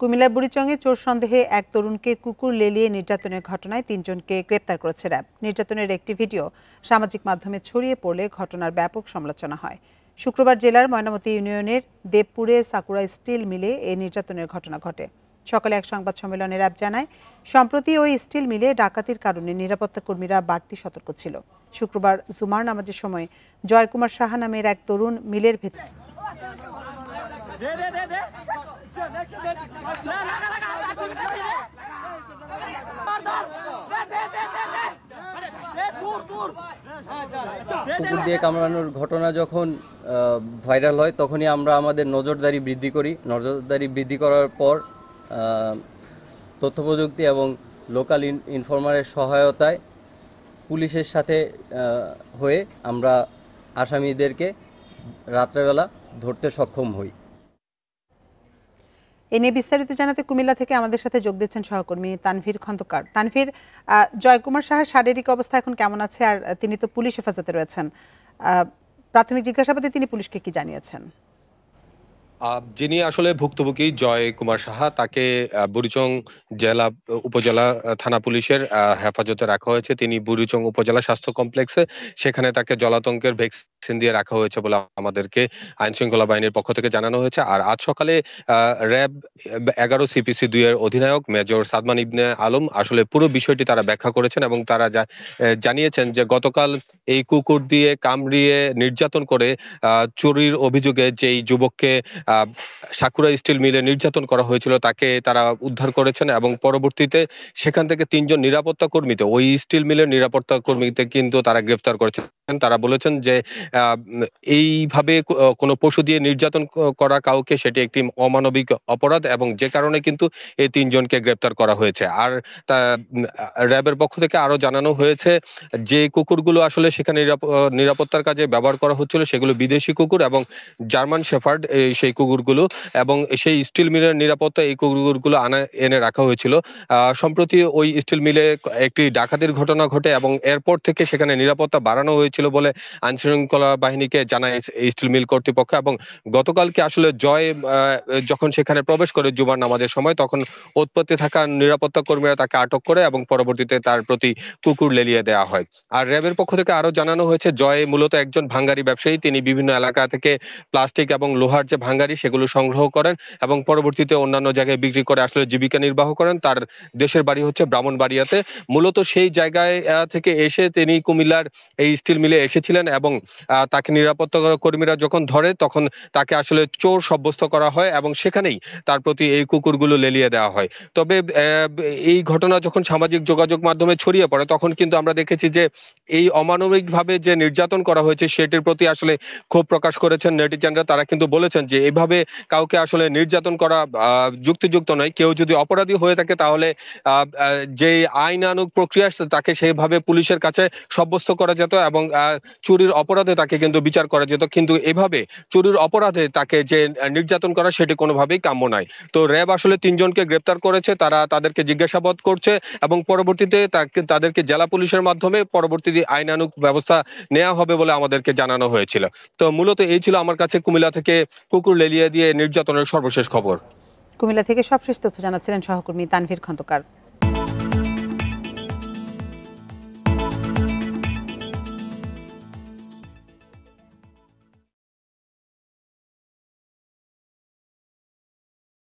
কুমিল্লার বুড়িচংয়ে চোর সন্দেহে এক তরুণকে কুকুর লেলিয়ে নির্যাতনের ঘটনায় ৩ জনকে গ্রেপ্তার করেছে র্যাব। নির্যাতনের একটি ভিডিও সামাজিক মাধ্যমে ছড়িয়ে পড়লে ঘটনার ব্যাপক সমালোচনা হয়। শুক্রবার জেলার ময়নামতি ইউনিয়নের দেবপুরে সাকুরা স্টিল মিলে এই নির্যাতনের ঘটনা ঘটে। সকালে এক সংবাদ সম্মেলনে র্যাব জানায়, সম্প্রতি ওই স্টিল মিলে ডাকাতির কারণে নিরাপত্তা কর্মীরা বাড়তি সতর্ক ছিল। শুক্রবার জুমার নামাজের সময় জয়কুমার সাহা নামের এক তরুণ মিলের ভেতর কুকুর দিয়ে কামড়ানোর ঘটনা যখন ভাইরাল হয় তখনই আমরা আমাদের নজরদারি বৃদ্ধি করি। নজরদারি বৃদ্ধি করার পর তথ্য প্রযুক্তি এবং লোকাল ইনফরমারের সহায়তায় পুলিশের সাথে হয়ে আমরা আসামিদেরকে রাত্রেবেলা ধরতে সক্ষম হই। এ নিয়ে বিস্তারিত জানাতে কুমিল্লা থেকে আমাদের সাথে যোগ দিচ্ছেন সহকর্মী তানভীর খন্দকার। তানভীর, জয়কুমার সাহার শারীরিক অবস্থা এখন কেমন আছে, আর তিনি তো পুলিশ হেফাজতে রয়েছেন, প্রাথমিক জিজ্ঞাসাবাদে তিনি পুলিশকে কি জানিয়েছেন? যিনি আসলে ভুক্তভোগী জয় কুমার সাহা, তাকে বুড়িচং জেলা উপজেলা থানা পুলিশের হেফাজতে রাখা হয়েছে। তিনি বুড়িচং উপজেলা স্বাস্থ্য কমপ্লেক্সে, সেখানে তাকে জলাতঙ্কের ভ্যাকসিন দিয়ে রাখা হয়েছে বলে আমাদেরকে আইন শৃঙ্খলা বাহিনীর পক্ষ থেকে জানানো হয়েছে। আর আজ সকালে র্যাব 11 CPC 2 এর অধিনায়ক মেজর সাদমান ইবনে আলম আসলে পুরো বিষয়টি তারা ব্যাখ্যা করেছেন এবং তারা জানিয়েছেন যে গতকাল এই কুকুর দিয়ে কামড়িয়ে নির্যাতন করে চুরির অভিযোগে যেই যুবককে সাকুরা স্টিল মিলে নির্যাতন করা হয়েছিল তাকে তারা উদ্ধার করেছেন এবং পরবর্তীতে সেখান থেকে 3 জন নিরাপত্তা কর্মীতে, ওই স্টিল মিলের নিরাপত্তা কর্মীতে কিন্তু তারা গ্রেফতার করেছেন। তারা বলেছেন যে এইভাবে কোনো পশু দিয়ে নির্যাতন করা কাউকে সেটি একটি অমানবিক অপরাধ এবং যে কারণে কিন্তু এই 3 জনকে গ্রেফতার করা হয়েছে। আর র্যাবের পক্ষ থেকে আরো জানানো হয়েছে যে কুকুরগুলো আসলে সেখানে নিরাপত্তার কাজে ব্যবহার করা হচ্ছিল সেগুলো বিদেশি কুকুর এবং জার্মান শেফার্ড সেই কুকুরগুলো, এবং সেই স্টিল মিলের নিরাপত্তা এই কুকুরগুলো এনে রাখা হয়েছিল। সম্প্রতি ওই স্টিল মিলে একটি ডাকাতির ঘটনা ঘটে এবং এরপর থেকে সেখানে নিরাপত্তা বাড়ানো হয়েছিল বলে আইন শৃঙ্খলা বাহিনীকে জানায় স্টিল মিল কর্তৃপক্ষ। এবং গতকালকে আসলে জয় যখন সেখানে প্রবেশ করে জুমার নামাজের সময়, তখন উৎপত্তি থাকা নিরাপত্তা কর্মীরা তাকে আটক করে এবং পরবর্তীতে তার প্রতি কুকুর লেলিয়ে দেওয়া হয়। আর র্যাবের পক্ষ থেকে আরো জানানো হয়েছে জয় মূলত একজন ভাঙ্গারি ব্যবসায়ী। তিনি বিভিন্ন এলাকা থেকে প্লাস্টিক এবং লোহার যে ভাঙ্গারি সেগুলো সংগ্রহ করেন এবং পরবর্তীতে অন্যান্য জায়গায় বিক্রি করে আসলে জীবিকা নির্বাহ করেন। তার দেশের বাড়ি হচ্ছে ব্রাহ্মণবাড়িয়াতে। মূলত সেই জায়গায় থেকে এসে তিনি কুমিল্লার এই স্টিল মিলে এসেছিলেন এবং তাকে নিরাপত্তা কর্মীরা যখন ধরে তখন তাকে আসলে চোর সাব্যস্ত করা হয় এবং সেখানেই তার প্রতি এই কুকুরগুলো লেলিয়ে দেওয়া হয়। তবে এই ঘটনা যখন সামাজিক যোগাযোগ মাধ্যমে ছড়িয়ে পড়ে তখন কিন্তু আমরা দেখেছি যে এই অমানবিকভাবে যে নির্যাতন করা হয়েছে সেটির প্রতি আসলে ক্ষোভ প্রকাশ করেছেন নেটিজেনরা। তারা কিন্তু বলেছেন যে এভাবে কাউকে আসলে নির্যাতন করা যুক্তিযুক্ত নয়। কেউ যদি অপরাধী হয়ে থাকে তাহলে যে আইনানুগ প্রক্রিয়া তাকে সেইভাবে পুলিশের কাছে সাব্যস্ত করা যেত এবং চুরির অপরাধে তাকে কিন্তু বিচার করা যেত, কিন্তু এভাবে চুরির অপরাধে তাকে যে নির্যাতন করা সেটি কোনোভাবেই কাম্য নয়। তো র্যাব আসলে 3 জনকে গ্রেপ্তার করেছে, তারা তাদেরকে জিজ্ঞাসাবাদ করছে এবং পরবর্তীতে তাদেরকে জেলা পুলিশের মাধ্যমে পরবর্তীতে আইনানুগ ব্যবস্থা নেওয়া হবে বলে আমাদেরকে জানানো হয়েছিল। তো মূলত এই ছিল আমার কাছে কুমিল্লা থেকে কুকুর লেলিয়ে দিয়ে নির্যাতনের সর্বশেষ খবর। কুমিল্লা থেকে সবশেষ তথ্য জানাচ্ছিলেন সহকর্মী তানভীর খন্দকার।